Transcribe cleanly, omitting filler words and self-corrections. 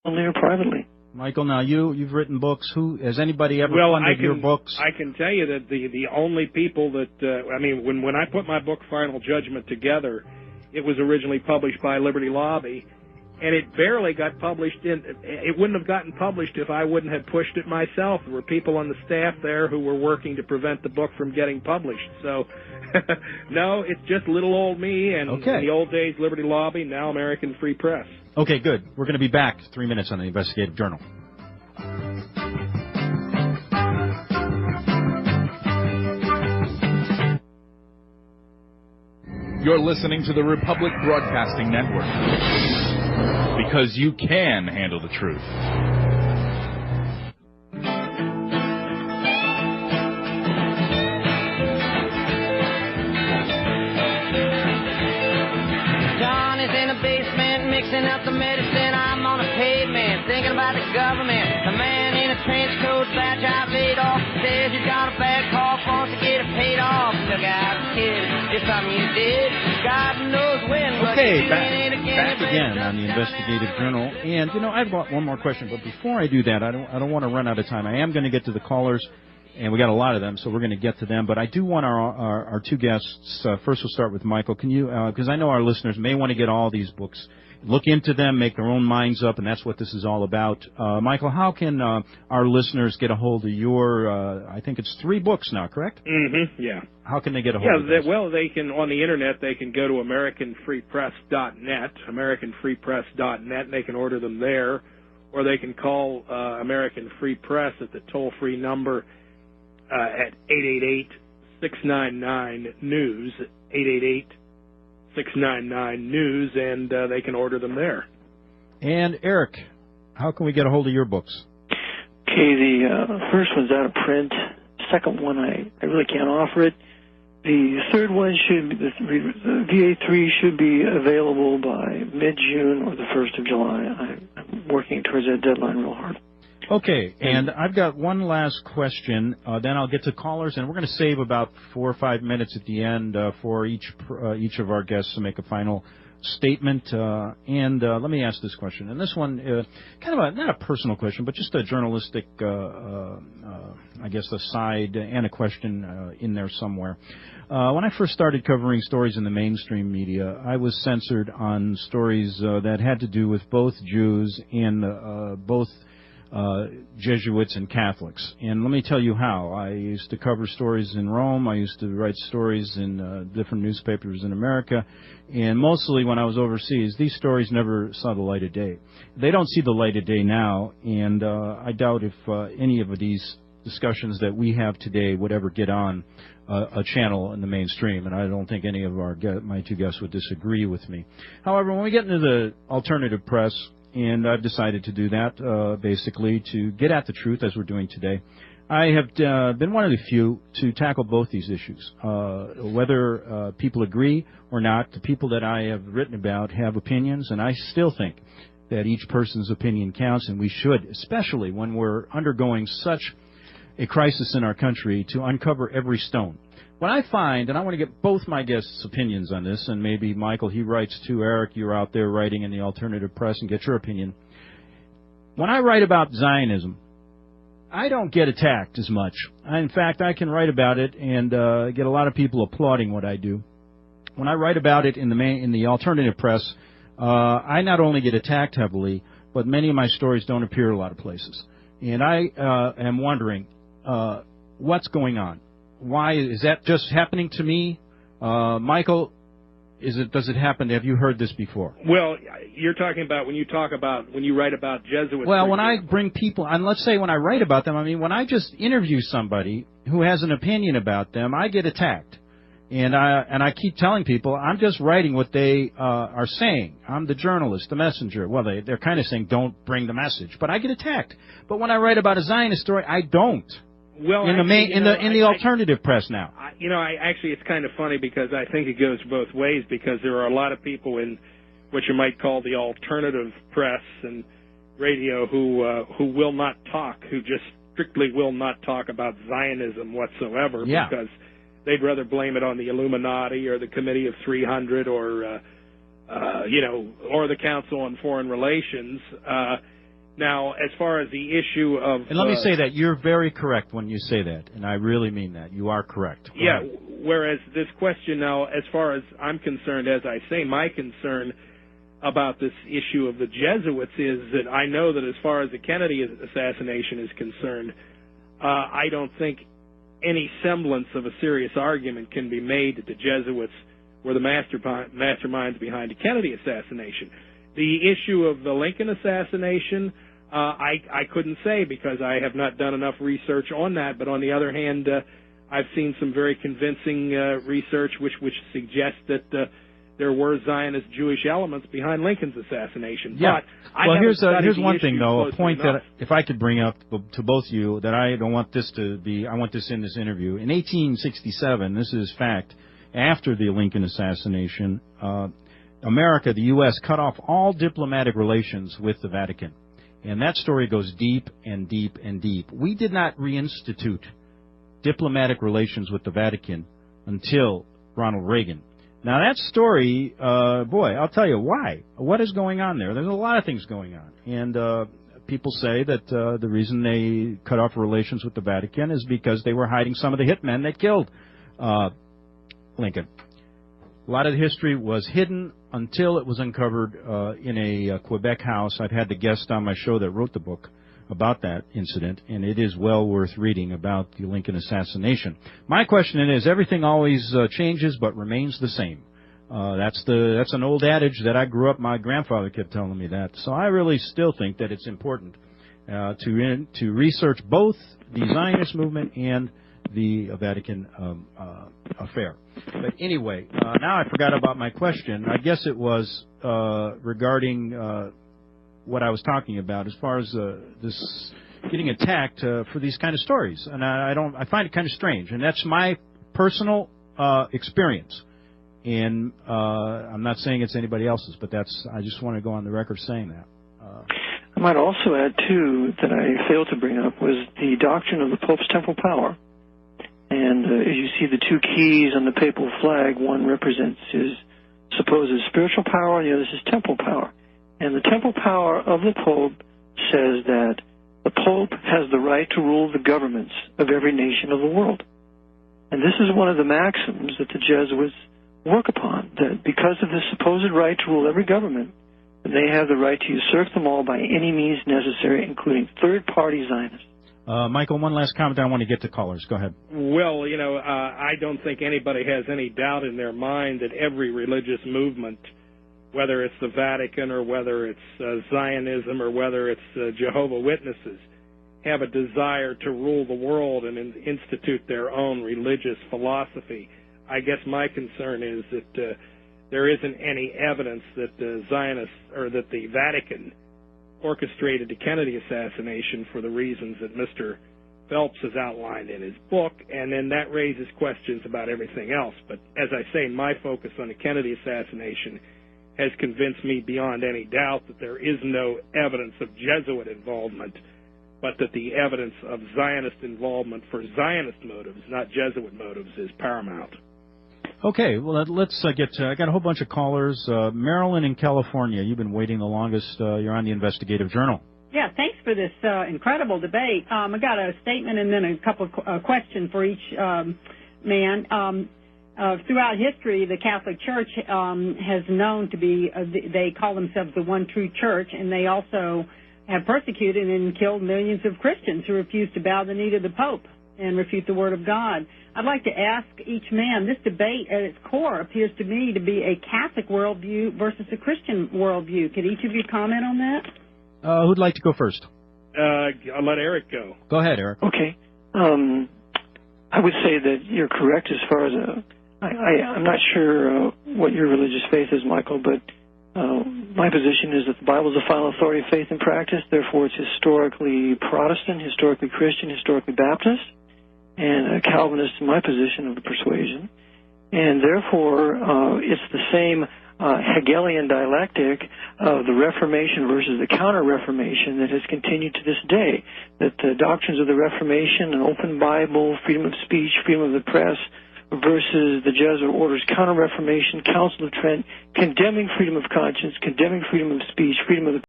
only or privately. Michael, now you've written books. Who has anybody ever Well, funded your books? I can tell you that the only people that when I put my book Final Judgment together, it was originally published by Liberty Lobby, and it barely got published. It wouldn't have gotten published if I wouldn't have pushed it myself. There were people on the staff there who were working to prevent the book from getting published. So, no, it's just little old me, and in the old days Liberty Lobby, now American Free Press. Okay, good. We're going to be back 3 minutes on the Investigative Journal. You're listening to the Republic Broadcasting Network, because you can handle the truth. Mixing up the medicine, I'm on a pavement, thinking about the government. The man in a trench coat, badge I laid off, says he's got a bad cough, wants to get it paid off. Look out, kid, it's something you did. God knows when. Okay, back again on the Investigative Journal. And, I've got one more question, but before I do that, I don't want to run out of time. I am going to get to the callers, and we got a lot of them, so we're going to get to them. But I do want our two guests, first we'll start with Michael. Can you, because I know our listeners may want to get all these books, look into them, make their own minds up, and that's what this is all about. Michael, how can our listeners get a hold of your, I think it's 3 books now, correct? Mm-hmm, yeah. How can they get a hold of those? Well, they can, on the Internet, they can go to AmericanFreePress.net, AmericanFreePress.net, and they can order them there, or they can call American Free Press at the toll-free number at 888-699-NEWS, 888-699-NEWS, and they can order them there. And Eric, how can we get a hold of your books? Okay, the first one's out of print. Second one, I really can't offer it. The third one the VA3 should be available by mid-June or the 1st of July. I'm working towards that deadline real hard. Okay, and I've got one last question. Then I'll get to callers, and we're going to save about 4 or 5 minutes at the end for each of our guests to make a final statement. And let me ask this question. And this one, kind of not a personal question, but just a journalistic, I guess, aside and a question in there somewhere. When I first started covering stories in the mainstream media, I was censored on stories that had to do with both Jews and both Jesuits and Catholics. And let me tell you how. I used to cover stories in Rome. I used to write stories in different newspapers in America. And mostly when I was overseas, these stories never saw the light of day. They don't see the light of day now, and I doubt if any of these discussions that we have today would ever get on a channel in the mainstream, and I don't think any of my two guests would disagree with me. However, when we get into the alternative press, and I've decided to do that, basically, to get at the truth, as we're doing today. I have been one of the few to tackle both these issues. Whether people agree or not, the people that I have written about have opinions, and I still think that each person's opinion counts, and we should, especially when we're undergoing such a crisis in our country, to uncover every stone. What I find, and I want to get both my guests' opinions on this, and maybe Michael, he writes too, Eric, you're out there writing in the alternative press, and get your opinion. When I write about Zionism, I don't get attacked as much. In fact, I can write about it and get a lot of people applauding what I do. When I write about it in the alternative press, I not only get attacked heavily, but many of my stories don't appear a lot of places. And I am wondering, what's going on? Why is that just happening to me? Michael, does it happen? Have you heard this before? Well, you're talking about when you write about Jesuits. Well, when I bring people, and let's say when I write about them, I mean, when I just interview somebody who has an opinion about them, I get attacked. And I keep telling people, I'm just writing what they are saying. I'm the journalist, the messenger. Well, they're kind of saying, don't bring the message. But I get attacked. But when I write about a Zionist story, I don't. Well, in the alternative press now. Actually, it's kind of funny because I think it goes both ways, because there are a lot of people in what you might call the alternative press and radio who will not talk, who just strictly will not talk about Zionism whatsoever, because they'd rather blame it on the Illuminati or the Committee of 300 or the Council on Foreign Relations. Now, as far as the issue of... And let me say that you're very correct when you say that, and I really mean that. You are correct. Go ahead. Whereas this question now, as far as I'm concerned, as I say, my concern about this issue of the Jesuits is that I know that as far as the Kennedy assassination is concerned, I don't think any semblance of a serious argument can be made that the Jesuits were the masterminds behind the Kennedy assassination. The issue of the Lincoln assassination, I couldn't say because I have not done enough research on that. But on the other hand, I've seen some very convincing research which suggests that there were Zionist Jewish elements behind Lincoln's assassination. Yeah. But well, here's one thing, though, a point that if I could bring up to both of you that I don't want this to be, I want this in this interview. In 1867, this is fact, after the Lincoln assassination, America, the U.S., cut off all diplomatic relations with the Vatican. And that story goes deep and deep and deep. We did not reinstitute diplomatic relations with the Vatican until Ronald Reagan. Now, that story, boy, I'll tell you why. What is going on there? There's a lot of things going on. And people say that the reason they cut off relations with the Vatican is because they were hiding some of the hitmen that killed Lincoln. A lot of the history was hidden until it was uncovered in a Quebec house. I've had the guest on my show that wrote the book about that incident, and it is well worth reading about the Lincoln assassination. My question is, everything always changes but remains the same. That's an old adage that I grew up, my grandfather kept telling me that. So I really still think that it's important to research both the Zionist movement and the Vatican affair. But anyway, now I forgot about my question. I guess it was regarding what I was talking about as far as this getting attacked for these kind of stories, and I find it kind of strange, and that's my personal experience. And I'm not saying it's anybody else's, but I just want to go on the record saying that. I might also add too that I failed to bring up was the doctrine of the Pope's temporal power. And as you see the two keys on the papal flag, one represents his supposed spiritual power, and the other is his temporal power. And the temporal power of the Pope says that the Pope has the right to rule the governments of every nation of the world. And this is one of the maxims that the Jesuits work upon, that because of this supposed right to rule every government, they have the right to usurp them all by any means necessary, including third-party Zionists. Michael, one last comment. I want to get to callers. Go ahead. Well, I don't think anybody has any doubt in their mind that every religious movement, whether it's the Vatican or whether it's Zionism or whether it's Jehovah's Witnesses, have a desire to rule the world and institute their own religious philosophy. I guess my concern is that there isn't any evidence that the Zionists or that the Vatican orchestrated the Kennedy assassination for the reasons that Mr. Phelps has outlined in his book, and then that raises questions about everything else. But as I say, my focus on the Kennedy assassination has convinced me beyond any doubt that there is no evidence of Jesuit involvement, but that the evidence of Zionist involvement for Zionist motives, not Jesuit motives, is paramount. Okay, well, let's get to, I got a whole bunch of callers. Marilyn in California, you've been waiting the longest. You're on the Investigative Journal. Yeah, thanks for this incredible debate. I got a statement and then a couple of questions for each man. Throughout history, the Catholic Church has known to be, they call themselves the one true church, and they also have persecuted and killed millions of Christians who refuse to bow the knee to the Pope and refute the Word of God. I'd like to ask each man, this debate at its core appears to me to be a Catholic worldview versus a Christian worldview. Could each of you comment on that? Who'd like to go first? I'll let Eric go. Go ahead, Eric. Okay. I would say that you're correct as far as I'm not sure what your religious faith is, Michael, but my position is that the Bible is the final authority of faith and practice. Therefore, it's historically Protestant, historically Christian, historically Baptist, and a Calvinist in my position of the persuasion. And therefore, it's the same Hegelian dialectic of the Reformation versus the Counter-Reformation that has continued to this day, that the doctrines of the Reformation, an open Bible, freedom of speech, freedom of the press, versus the Jesuit orders, Counter-Reformation, Council of Trent, condemning freedom of conscience, condemning freedom of speech, freedom of the